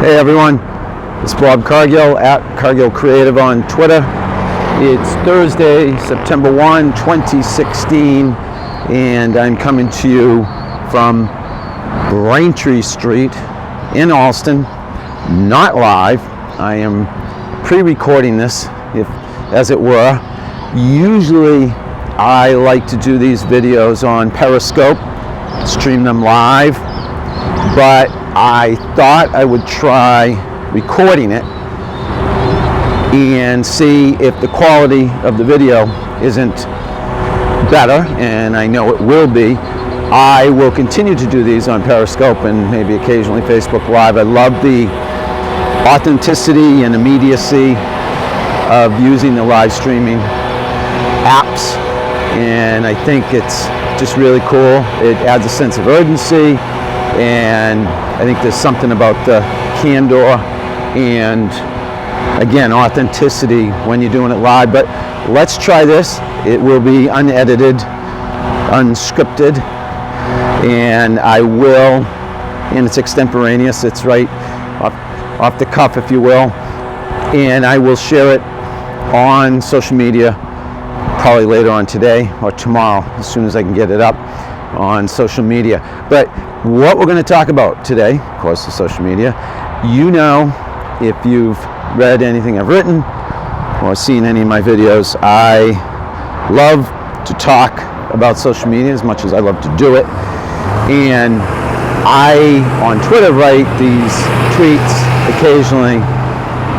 Hey everyone, it's Bob Cargill at Cargill Creative on Twitter. It's Thursday, September 1, 2016, and I'm coming to you from Braintree Street in Allston, not live. I am pre-recording this, as it were. Usually I like to do these videos on Periscope, stream them live, but I thought I would try recording it and see if the quality of the video isn't better, and I know it will be. I will continue to do these on Periscope and maybe occasionally Facebook Live. I love the authenticity and immediacy of using the live streaming apps, and I think it's just really cool. It adds a sense of urgency, and I think there's something about the candor and, again, authenticity when you're doing it live. But let's try this. It will be unedited, unscripted, and it's extemporaneous. It's right off the cuff, if you will, and I will share it on social media probably later on today or tomorrow, as soon as I can get it up on social media. But what we're going to talk about today, of course, is social media. You know, if you've read anything I've written or seen any of my videos, I love to talk about social media as much as I love to do it. And I, on Twitter, write these tweets occasionally,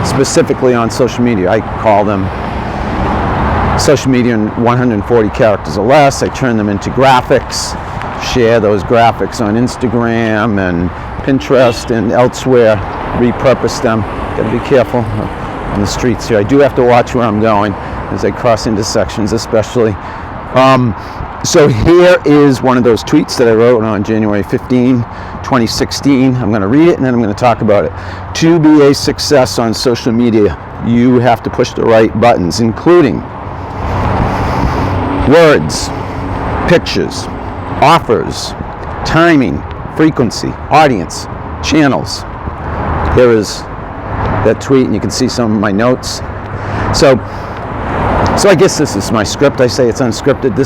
specifically on social media. I call them social media in 140 characters or less. I turn them into graphics, share those graphics on Instagram and Pinterest and elsewhere, repurpose them. Gotta be careful on the streets here. I do have to watch where I'm going as I cross intersections, especially. So here is one of those tweets that I wrote on January 15, 2016. I'm going to read it and then I'm going to talk about it. To be a success on social media, you have to push the right buttons, including words, pictures, offers, timing, frequency, audience, channels. Here is that tweet, and you can see some of my notes. So I guess this is my script. I say it's unscripted.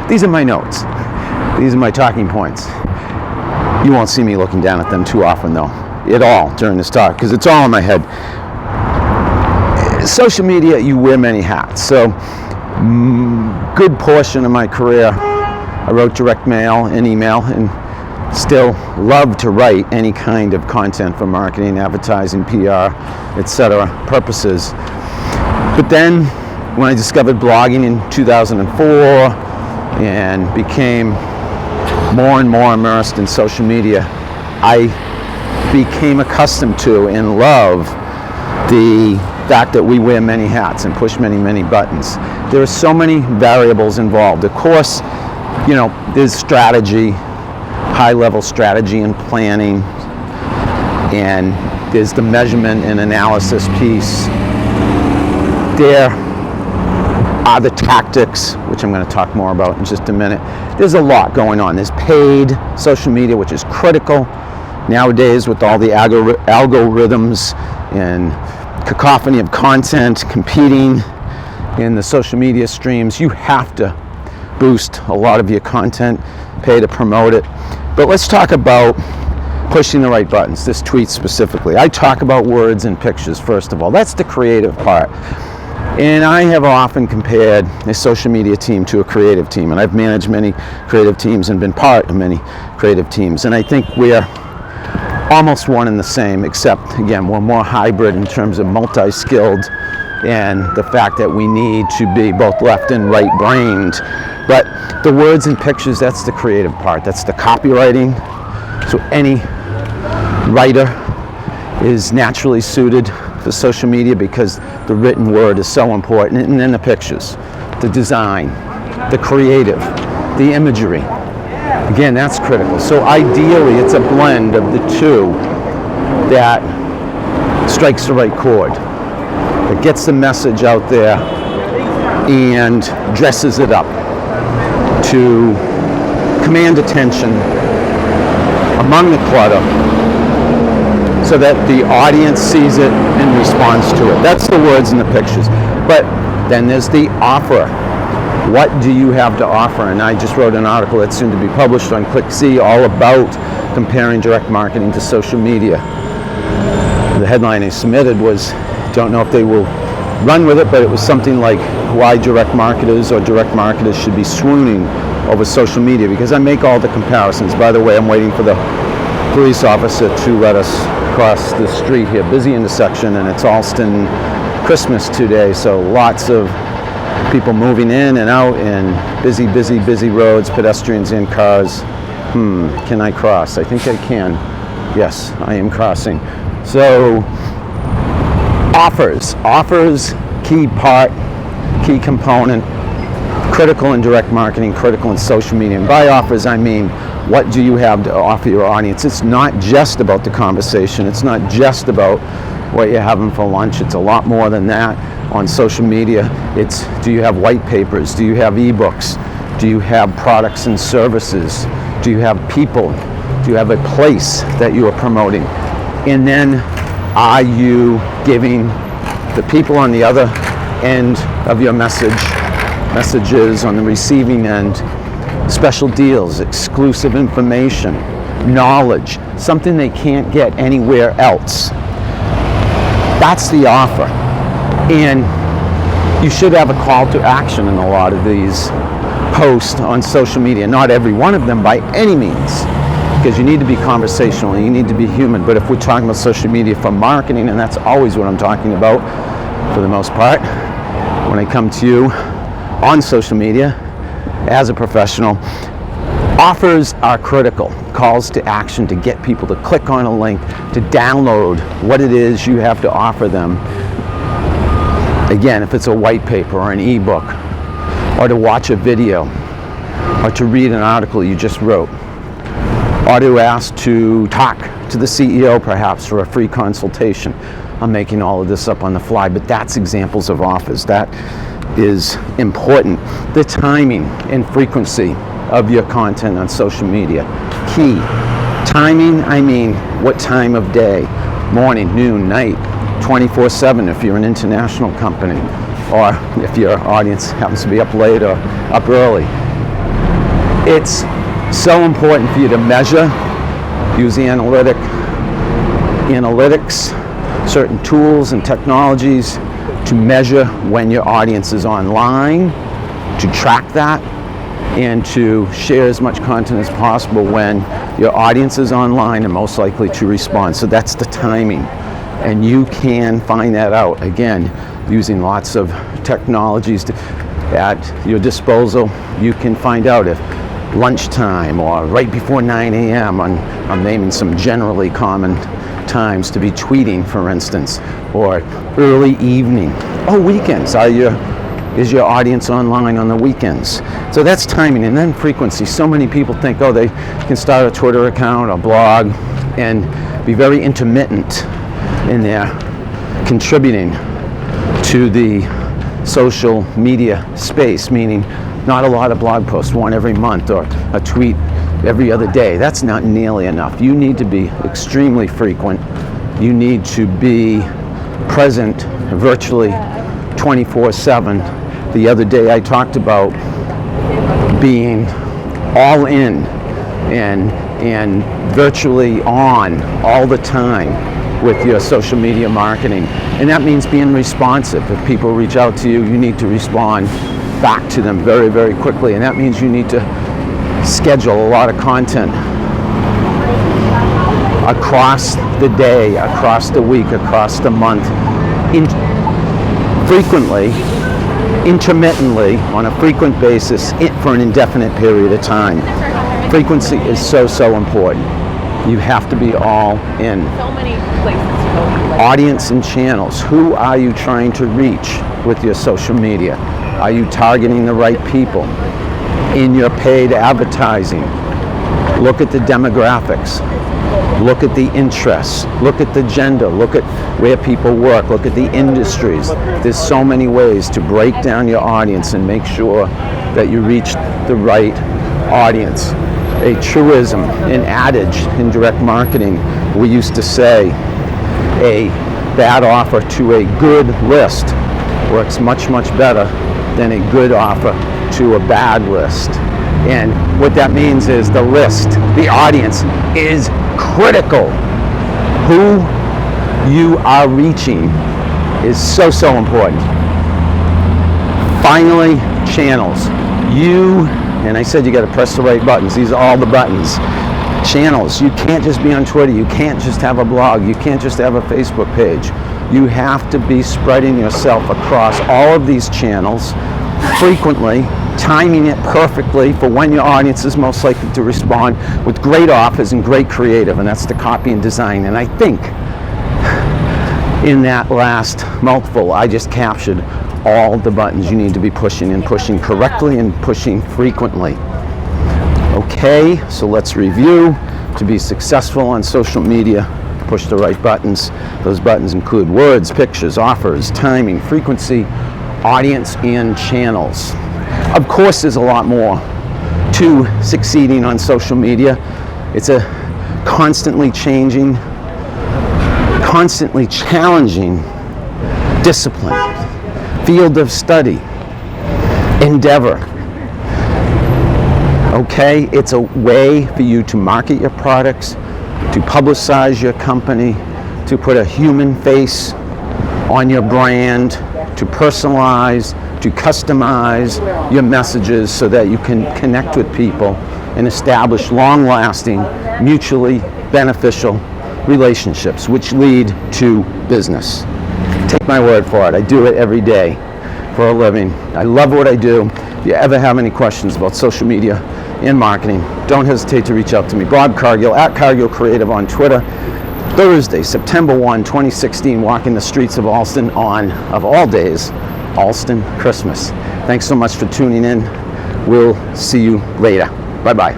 These are my notes. These are my talking points. You won't see me looking down at them too often, though, at all during this talk, because it's all in my head. Social media, you wear many hats. So good portion of my career, I wrote direct mail and email, and still love to write any kind of content for marketing, advertising, PR, etc. purposes. But then when I discovered blogging in 2004 and became more and more immersed in social media, I became accustomed to and love the fact that we wear many hats and push many, many buttons. There are so many variables involved. Of course, you know, there's strategy, high-level strategy and planning, and there's the measurement and analysis piece. There are the tactics, which I'm going to talk more about in just a minute. There's a lot going on. There's paid social media, which is critical nowadays with all the algorithms and cacophony of content competing in the social media streams. You have to boost a lot of your content, pay to promote it. But let's talk about pushing the right buttons, this tweet specifically. I talk about words and pictures, first of all. That's the creative part. And I have often compared a social media team to a creative team, and I've managed many creative teams and been part of many creative teams. And I think we're almost one and the same, except, again, we're more hybrid in terms of multi-skilled and the fact that we need to be both left and right-brained. But the words and pictures, that's the creative part. That's the copywriting. So any writer is naturally suited for social media because the written word is so important. And then the pictures, the design, the creative, the imagery. Again, that's critical. So ideally, it's a blend of the two that strikes the right chord, that gets the message out there and dresses it up to command attention among the clutter so that the audience sees it and responds to it. That's the words and the pictures. But then there's the offer. What do you have to offer? And I just wrote an article that's soon to be published on ClickC all about comparing direct marketing to social media. The headline I submitted was, don't know if they will run with it, but it was something like why direct marketers or direct marketers should be swooning over social media, because I make all the comparisons. By the way, I'm waiting for the police officer to let us cross the street here. Busy intersection, and it's Allston Christmas today, so lots of people moving in and out, and busy roads, pedestrians and cars. Can I cross? I think I can. Yes, I am crossing. So offers, key component, critical in direct marketing, critical in social media. And by offers, I mean, what do you have to offer your audience? It's not just about the conversation. It's not just about what you're having for lunch. It's a lot more than that. On social media, it's, do you have white papers? Do you have ebooks? Do you have products and services? Do you have people? Do you have a place that you are promoting? And then, are you giving the people on the other end of your messages on the receiving end, special deals, exclusive information, knowledge, something they can't get anywhere else? That's the offer. And you should have a call to action in a lot of these posts on social media. Not every one of them by any means, because you need to be conversational and you need to be human. But if we're talking about social media for marketing, and that's always what I'm talking about for the most part when I come to you on social media as a professional, offers are critical. Calls to action to get people to click on a link, to download what it is you have to offer them. Again, if it's a white paper or an ebook, or to watch a video, or to read an article you just wrote, or to ask to talk to the CEO perhaps for a free consultation. I'm making all of this up on the fly, but that's examples of offers. That is important. The timing and frequency of your content on social media. Key. Timing, I mean, what time of day? Morning, noon, night, 24/7 if you're an international company, or if your audience happens to be up late or up early. It's so important for you to measure, use the analytics, certain tools and technologies to measure when your audience is online, to track that, and to share as much content as possible when your audience is online and most likely to respond. So that's the timing. And you can find that out, again, using lots of technologies at your disposal. You can find out if lunchtime or right before 9 a.m. I'm naming some generally common times to be tweeting, for instance, or early evening. Oh, weekends. Is your audience online on the weekends? So that's timing. And then frequency. So many people think, oh, they can start a Twitter account or blog and be very intermittent in their contributing to the social media space, meaning not a lot of blog posts, one every month, or a tweet every other day. That's not nearly enough. You need to be extremely frequent. You need to be present virtually 24/7. The other day I talked about being all in and virtually on all the time with your social media marketing. And that means being responsive. If people reach out to you, you need to respond back to them very, very quickly. And that means you need to schedule a lot of content across the day, across the week, across the month, frequently, intermittently, on a frequent basis, for an indefinite period of time. Frequency is so, so important. You have to be all in. So many places to go. Audience and channels. Who are you trying to reach with your social media? Are you targeting the right people? In your paid advertising, look at the demographics. Look at the interests. Look at the gender. Look at where people work. Look at the industries. There's so many ways to break down your audience and make sure that you reach the right audience. A truism, an adage in direct marketing, we used to say, a bad offer to a good list works much, much better than a good offer to a bad list. And what that means is the list, the audience, is critical. Who you are reaching is so, so important. Finally, channels. And I said you got to press the right buttons. These are all the buttons. Channels. You can't just be on Twitter. You can't just have a blog. You can't just have a Facebook page. You have to be spreading yourself across all of these channels frequently, timing it perfectly for when your audience is most likely to respond with great offers and great creative, and that's the copy and design. And I think in that last mouthful, I just captured all the buttons you need to be pushing, and pushing correctly and pushing frequently. Okay, so let's review. To be successful on social media, push the right buttons. Those buttons include words, pictures, offers, timing, frequency, audience, and channels. Of course, there's a lot more to succeeding on social media. It's a constantly changing, constantly challenging discipline, field of study, endeavor. Okay, it's a way for you to market your products, to publicize your company, to put a human face on your brand, to personalize, to customize your messages so that you can connect with people and establish long-lasting, mutually beneficial relationships, which lead to business. Take my word for it. I do it every day for a living. I love what I do. If you ever have any questions about social media and marketing, don't hesitate to reach out to me. Bob Cargill, at Cargill Creative on Twitter. Thursday, September 1, 2016, walking the streets of Allston on, of all days, Allston Christmas. Thanks so much for tuning in. We'll see you later. Bye-bye.